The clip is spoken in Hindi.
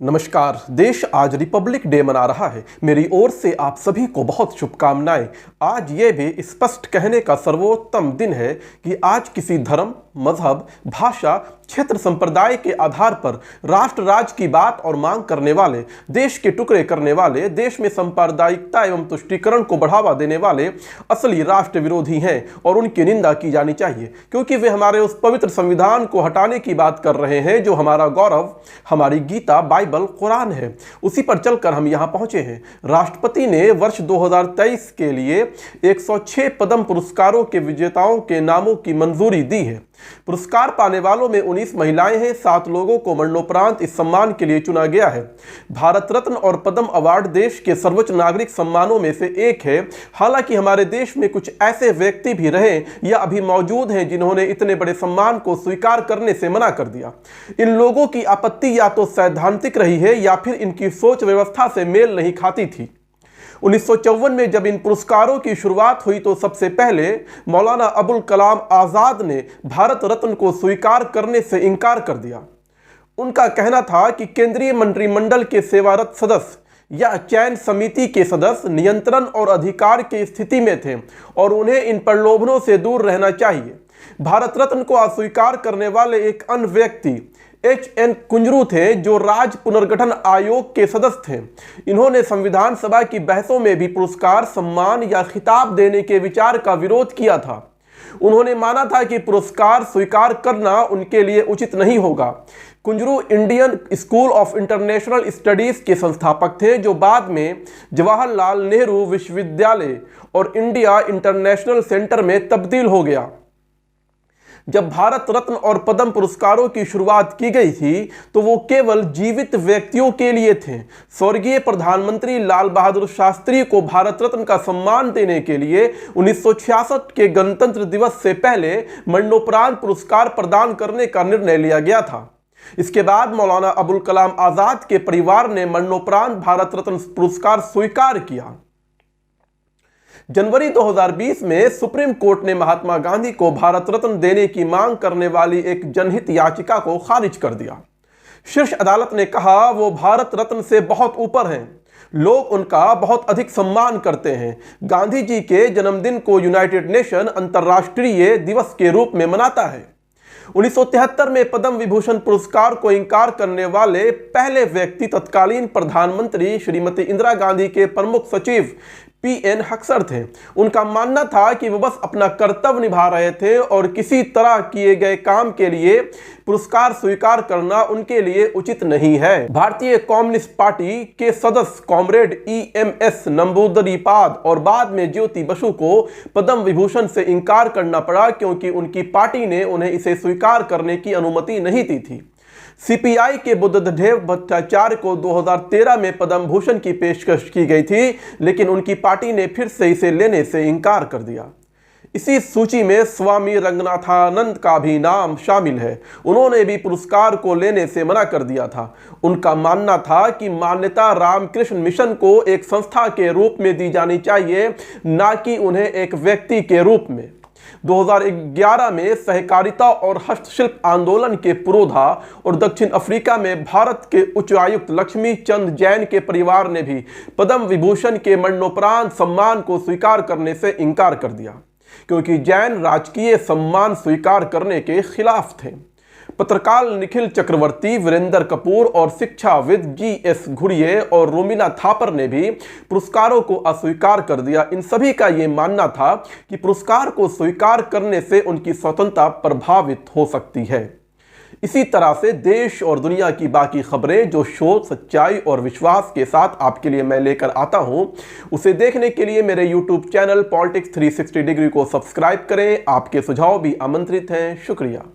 नमस्कार। देश आज रिपब्लिक डे मना रहा है। मेरी ओर से आप सभी को बहुत शुभकामनाएं। आज ये भी स्पष्ट कहने का सर्वोत्तम दिन है कि आज किसी धर्म, मजहब, भाषा, क्षेत्र, संप्रदाय के आधार पर राष्ट्र राज्य की बात और मांग करने वाले, देश के टुकड़े करने वाले, देश में सांप्रदायिकता एवं तुष्टीकरण को बढ़ावा देने वाले असली राष्ट्र विरोधी हैं और उनकी निंदा की जानी चाहिए, क्योंकि वे हमारे उस पवित्र संविधान को हटाने की बात कर रहे हैं जो हमारा गौरव, हमारी गीता, बाइबल, कुरान है। उसी पर चलकर हम यहाँ पहुंचे हैं। राष्ट्रपति ने वर्ष 2023 के लिए 106 पद्म पुरस्कारों के विजेताओं के नामों की मंजूरी दी है। पुरस्कार पाने वालों में 19 महिलाएं हैं। 7 लोगों को मरणोपरांत इस सम्मान के लिए चुना गया है। भारत रत्न और पद्म अवार्ड देश के सर्वोच्च नागरिक सम्मानों में से एक है। हालांकि हमारे देश में कुछ ऐसे व्यक्ति भी रहे या अभी मौजूद हैं जिन्होंने इतने बड़े सम्मान को स्वीकार करने से मना कर दिया। इन लोगों की आपत्ति या तो सैद्धांतिक रही है या फिर इनकी सोच व्यवस्था से मेल नहीं खाती थी। 1954 में जब इन पुरस्कारों की शुरुआत हुई तो सबसे पहले मौलाना अबुल कलाम आज़ाद ने भारत रत्न को स्वीकार करने से इनकार कर दिया। उनका कहना था कि केंद्रीय मंत्रिमंडल के सेवारत सदस्य या चयन समिति के सदस्य नियंत्रण और अधिकार की स्थिति में थे और उन्हें इन प्रलोभनों से दूर रहना चाहिए। भारत रत्न को अस्वीकार करने वाले एक अन्य व्यक्ति H.N. कुंजरू थे, जो राज्य पुनर्गठन आयोग के सदस्य थे। इन्होंने संविधान सभा की बहसों में भी पुरस्कार, सम्मान या खिताब देने के विचार का विरोध किया था। उन्होंने माना था कि पुरस्कार स्वीकार करना उनके लिए उचित नहीं होगा। Kunzru Indian school of international studies के संस्थापक थे, जो बाद में जवाहरलाल नेहरू विश्वविद्यालय और इंडिया इंटरनेशनल सेंटर में तब्दील हो गया। जब भारत रत्न और पद्म पुरस्कारों की शुरुआत की गई थी तो वो केवल जीवित व्यक्तियों के लिए थे। स्वर्गीय प्रधानमंत्री लाल बहादुर शास्त्री को भारत रत्न का सम्मान देने के लिए 1966 के गणतंत्र दिवस से पहले मरणोपरांत पुरस्कार प्रदान करने का निर्णय लिया गया था। इसके बाद मौलाना अबुल कलाम आज़ाद के परिवार ने मरणोपरांत भारत रत्न पुरस्कार स्वीकार किया। जनवरी 2020 में सुप्रीम कोर्ट ने महात्मा गांधी को भारत रत्न देने की मांग करने वाली एक जनहित याचिका को खारिज कर दिया। शीर्ष अदालत ने कहा वो भारत रत्न से बहुत ऊपर हैं, लोग उनका बहुत अधिक सम्मान करते हैं। गांधी जी के जन्मदिन को यूनाइटेड नेशन अंतर्राष्ट्रीय दिवस के रूप में मनाता है। 1973 में पद्म विभूषण पुरस्कार को इंकार करने वाले पहले व्यक्ति तत्कालीन प्रधानमंत्री श्रीमती इंदिरा गांधी के प्रमुख सचिव P.N. हक्सर थे। उनका मानना था कि वो बस अपना कर्तव्य निभा रहे थे और किसी तरह किए गए काम के लिए पुरस्कार स्वीकार करना उनके लिए उचित नहीं है। भारतीय कम्युनिस्ट पार्टी के सदस्य कॉमरेड E.M.S. नंबूदरीपाद और बाद में ज्योति बसु को पद्म विभूषण से इनकार करना पड़ा, क्योंकि उनकी पार्टी ने उन्हें इसे स्वीकार करने की अनुमति नहीं दी थी। CPI के बुद्धदेव भट्टाचार्य को 2013 में पद्म भूषण की पेशकश की गई थी, लेकिन उनकी पार्टी ने फिर से इसे लेने से इनकार कर दिया। इसी सूची में स्वामी रंगनाथानंद का भी नाम शामिल है। उन्होंने भी पुरस्कार को लेने से मना कर दिया था। उनका मानना था कि मान्यता रामकृष्ण मिशन को एक संस्था के रूप में दी जानी चाहिए, ना कि उन्हें एक व्यक्ति के रूप में। 2011 में सहकारिता और हस्तशिल्प आंदोलन के पुरोधा और दक्षिण अफ्रीका में भारत के उच्चायुक्त लक्ष्मी चंद जैन के परिवार ने भी पद्म विभूषण के मरणोपरांत सम्मान को स्वीकार करने से इनकार कर दिया, क्योंकि जैन राजकीय सम्मान स्वीकार करने के खिलाफ थे। पत्रकार निखिल चक्रवर्ती, वीरेंद्र कपूर और शिक्षाविद G.S. घुड़िये और रोमिला थापर ने भी पुरस्कारों को अस्वीकार कर दिया। इन सभी का ये मानना था कि पुरस्कार को स्वीकार करने से उनकी स्वतंत्रता प्रभावित हो सकती है। इसी तरह से देश और दुनिया की बाकी खबरें जो शोध, सच्चाई और विश्वास के साथ आपके लिए मैं लेकर आता हूं, उसे देखने के लिए मेरे YouTube चैनल पॉलिटिक्स 360 डिग्री को सब्सक्राइब करें। आपके सुझाव भी आमंत्रित हैं। शुक्रिया।